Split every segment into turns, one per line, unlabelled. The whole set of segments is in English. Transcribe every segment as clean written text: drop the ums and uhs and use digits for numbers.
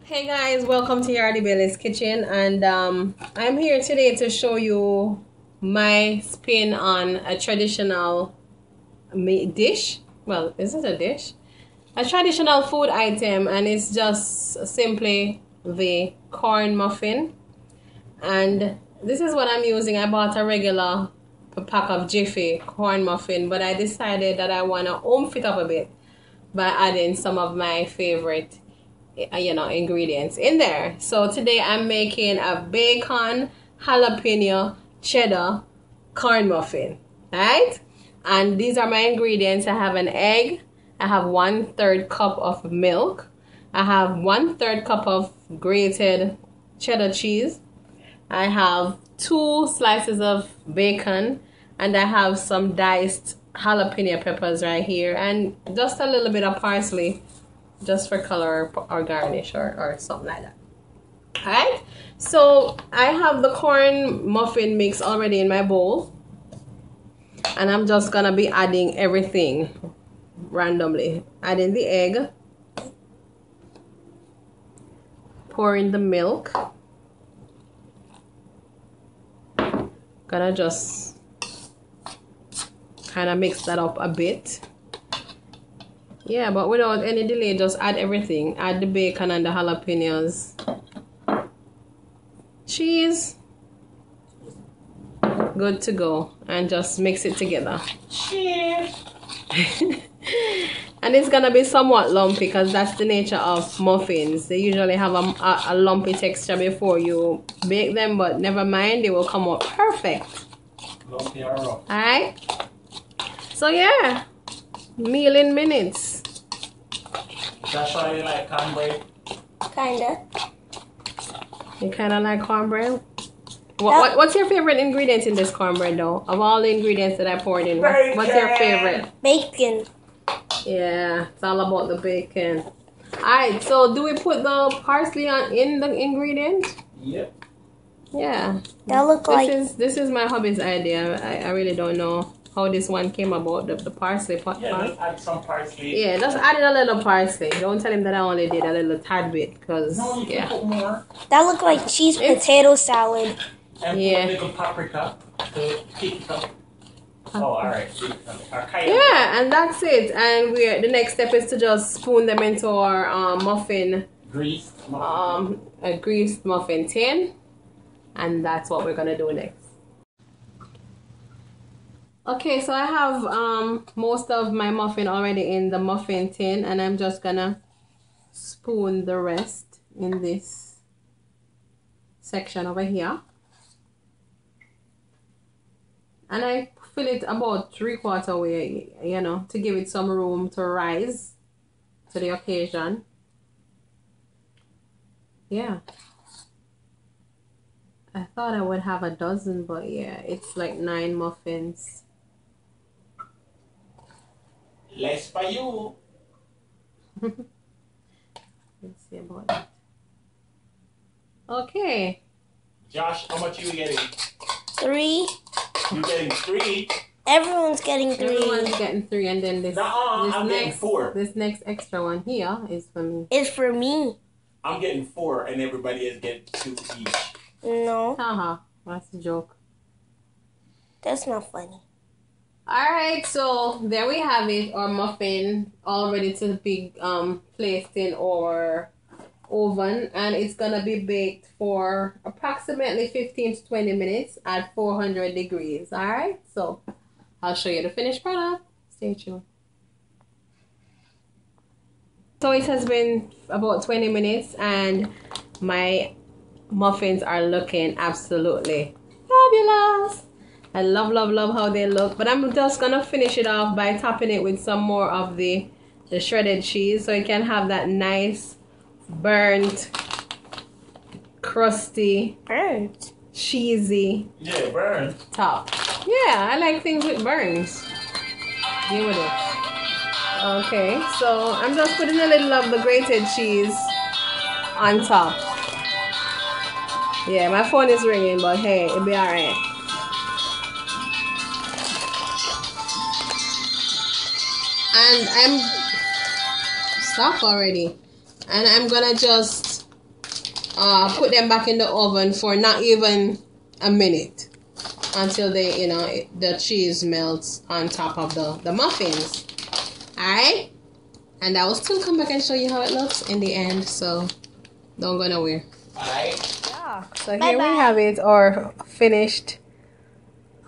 Hey guys, welcome to Yardie's Kitchen, and I'm here today to show you my spin on a traditional dish. Well, is it a dish? A traditional food item, and it's just simply the corn muffin. And this is what I'm using. I bought a regular pack of Jiffy corn muffin, but I decided that I want to oomph it up a bit by adding some of my favorite ingredients in there. So today I'm making a bacon jalapeno cheddar corn muffin, right? And these are my ingredients. I have an egg, I have 1/3 cup of milk, I have 1/3 cup of grated cheddar cheese, I have 2 slices of bacon, and I have some diced jalapeno peppers right here, and just a little bit of parsley just for color or garnish or something like that. Alright, so I have the corn muffin mix already in my bowl, and I'm just gonna be adding everything randomly. Adding the egg, pouring the milk, gonna just kind of mix that up a bit. Yeah, but without any delay, just add everything. Add the bacon and the jalapenos. Cheese. Good to go. And just mix it together. Cheers. And it's going to be somewhat lumpy because that's the nature of muffins. They usually have a lumpy texture before you bake them, but never mind, they will come out perfect.
Lumpy or rough.
Alright? So yeah. Meal in minutes.
That's why you like cornbread?
Kinda.
You kinda like cornbread? What's your favorite ingredient in this cornbread though? Of all the ingredients that I poured in, what's your favorite?
Bacon.
Yeah, it's all about the bacon. Alright, so do we put the parsley in the ingredient?
Yep.
Yeah.
That look like
this is my hubby's idea. I really don't know how this one came about, the parsley part.
Yeah, just add some parsley.
Yeah, just add a little parsley. Don't tell him that I only did a little tad bit, because
No, you can put more.
that look like cheese potato salad.
And
Yeah.
put a little paprika to kick it up. Oh, alright.
Yeah, and that's it. And the next step is to just spoon them into our muffin,
Greased muffin.
a greased muffin tin, and that's what we're gonna do next. Okay, so I have most of my muffin already in the muffin tin, and I'm just gonna spoon the rest in this section over here. And I fill it about 3/4 way, to give it some room to rise to the occasion. Yeah. I thought I would have a dozen, but yeah, it's like 9 muffins.
Less for you.
Let's see about that. Okay.
Josh, how much you getting?
3.
You getting 3?
Everyone's getting 3.
Everyone's getting 3, and then this
I'm getting 4.
This next extra one here is for me.
It's for me.
I'm getting 4, and everybody is getting 2 each.
No,
Haha, that's a joke.
that's not funny.
Alright, so there we have it, our muffin all ready to be placed in our oven, and it's gonna be baked for approximately 15 to 20 minutes at 400 degrees. Alright, so I'll show you the finished product. Stay tuned. So it has been about 20 minutes, and my muffins are looking absolutely fabulous. I love how they look, but I'm just gonna finish it off by topping it with some more of the shredded cheese, so it can have that nice burnt, crusty, cheesy
burn
top. Yeah, I like things with burns. Deal with it. Okay, so I'm just putting a little of the grated cheese on top. Yeah, my phone is ringing, but hey, it'll be alright. And stop already. And I'm gonna just put them back in the oven for not even a minute until they, the cheese melts on top of the muffins. Alright? And I will still come back and show you how it looks in the end, so don't go nowhere.
Alright.
Yeah, so here we have it, our finished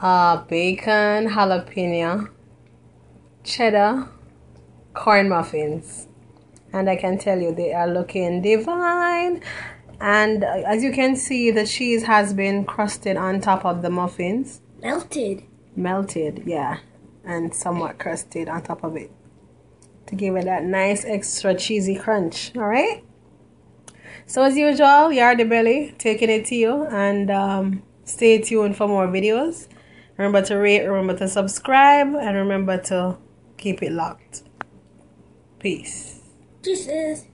bacon jalapeno cheddar corn muffins. And I can tell you they are looking divine. And as you can see, the cheese has been crusted on top of the muffins. Melted, yeah. And somewhat crusted on top of it to give it that nice extra cheesy crunch. Alright? So as usual, Yardie Belly taking it to you. And stay tuned for more videos. Remember to rate, remember to subscribe, and remember to keep it locked. Peace.
Kisses.